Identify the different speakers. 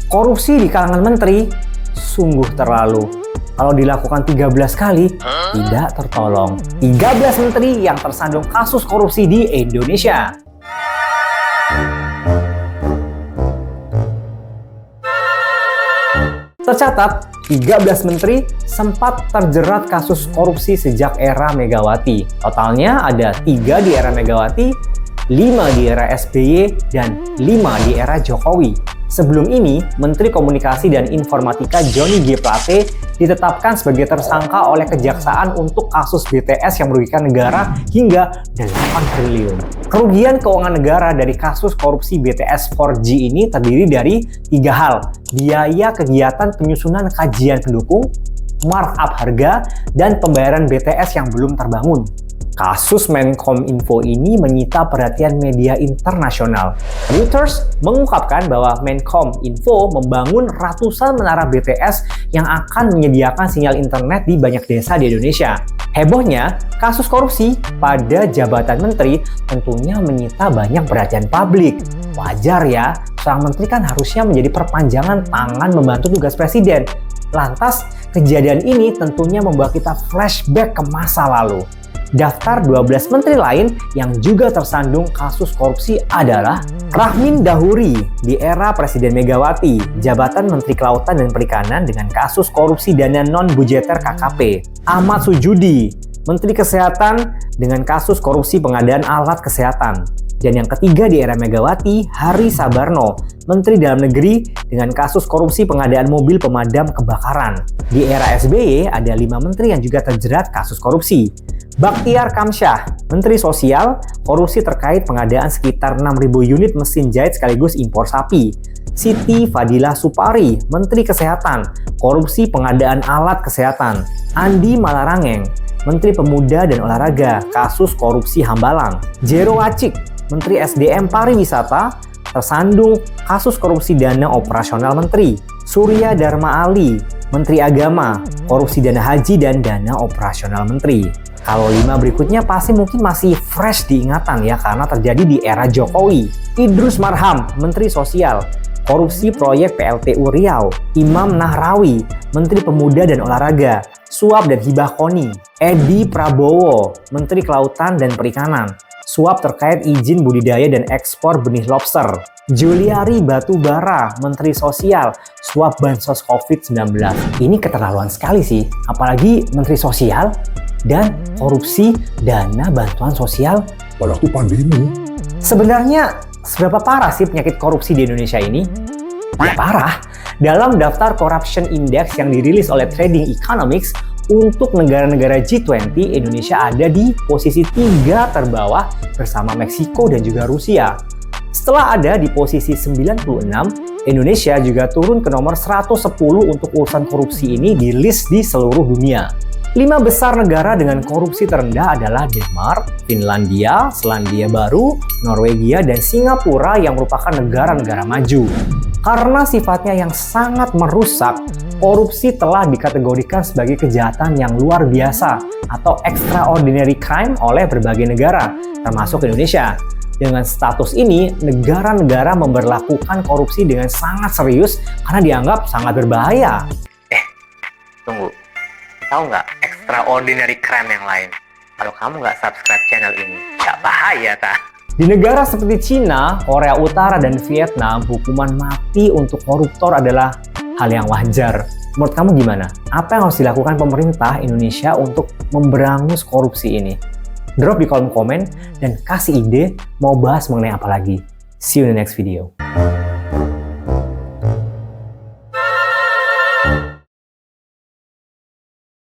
Speaker 1: Korupsi di kalangan menteri sungguh terlalu. Kalau dilakukan 13 kali, tidak tertolong. 13 menteri yang tersandung kasus korupsi di Indonesia. Tercatat, 13 menteri sempat terjerat kasus korupsi sejak era Megawati. Totalnya ada 3 di era Megawati, 5 di era SBY, dan 5 di era Jokowi. Sebelum ini, Menteri Komunikasi dan Informatika Johnny G. Plate ditetapkan sebagai tersangka oleh Kejaksaan untuk kasus BTS yang merugikan negara hingga 8 triliun. Kerugian keuangan negara dari kasus korupsi BTS 4G ini terdiri dari 3 hal: biaya kegiatan penyusunan kajian pendukung, markup harga, dan pembayaran BTS yang belum terbangun. Kasus Menkominfo ini menyita perhatian media internasional. Reuters mengungkapkan bahwa Menkominfo membangun ratusan menara BTS yang akan menyediakan sinyal internet di banyak desa di Indonesia. Hebohnya, kasus korupsi pada jabatan menteri tentunya menyita banyak perhatian publik. Wajar ya, seorang menteri kan harusnya menjadi perpanjangan tangan membantu tugas presiden. Lantas, kejadian ini tentunya membawa kita flashback ke masa lalu. Daftar 12 menteri lain yang juga tersandung kasus korupsi adalah Rahmin Dahuri di era Presiden Megawati, jabatan Menteri Kelautan dan Perikanan dengan kasus korupsi dana non-budgeter KKP. Ahmad Sujudi, Menteri Kesehatan dengan kasus korupsi pengadaan alat kesehatan. Dan yang ketiga di era Megawati, Hari Sabarno, Menteri Dalam Negeri dengan kasus korupsi pengadaan mobil pemadam kebakaran. Di era SBY ada 5 menteri yang juga terjerat kasus korupsi. Bakhtiar Kamsyah, Menteri Sosial, korupsi terkait pengadaan sekitar 6.000 unit mesin jahit sekaligus impor sapi. Siti Fadilah Supari, Menteri Kesehatan, korupsi pengadaan alat kesehatan. Andi Malarangeng, Menteri Pemuda dan Olahraga, kasus korupsi Hambalang. Jero Wacik, Menteri SDM Pariwisata, tersandung kasus korupsi dana operasional menteri. Surya Dharma Ali, Menteri Agama, korupsi dana haji dan dana operasional menteri. Kalau 5 berikutnya pasti mungkin masih fresh diingatan ya karena terjadi di era Jokowi. Idrus Marham, Menteri Sosial, korupsi proyek PLTU Riau. Imam Nahrawi, Menteri Pemuda dan Olahraga, suap dan hibah KONI. Edi Prabowo, Menteri Kelautan dan Perikanan, suap terkait izin budidaya dan ekspor benih lobster. Juliari Batubara, Menteri Sosial, suap bansos COVID-19. Ini keterlaluan sekali sih, apalagi Menteri Sosial dan korupsi dana bantuan sosial
Speaker 2: waktu pandemi.
Speaker 1: Sebenarnya seberapa parah sih penyakit korupsi di Indonesia ini? Ya parah. Dalam daftar Corruption Index yang dirilis oleh Trading Economics untuk negara-negara G20, Indonesia ada di posisi 3 terbawah bersama Meksiko dan juga Rusia. Setelah ada di posisi 96, Indonesia juga turun ke nomor 110 untuk urusan korupsi ini di list di seluruh dunia. 5 besar negara dengan korupsi terendah adalah Denmark, Finlandia, Selandia Baru, Norwegia, dan Singapura yang merupakan negara-negara maju. Karena sifatnya yang sangat merusak, korupsi telah dikategorikan sebagai kejahatan yang luar biasa atau extraordinary crime oleh berbagai negara, termasuk Indonesia. Dengan status ini, negara-negara memberlakukan korupsi dengan sangat serius karena dianggap sangat berbahaya.
Speaker 3: Tunggu. Tahu nggak extraordinary crime yang lain? Kalau kamu nggak subscribe channel ini, nggak bahaya tak?
Speaker 1: Di negara seperti Cina, Korea Utara, dan Vietnam, hukuman mati untuk koruptor adalah hal yang wajar. Menurut kamu gimana? Apa yang harus dilakukan pemerintah Indonesia untuk memberangus korupsi ini? Drop di kolom komen dan kasih ide mau bahas mengenai apa lagi. See you in the next video.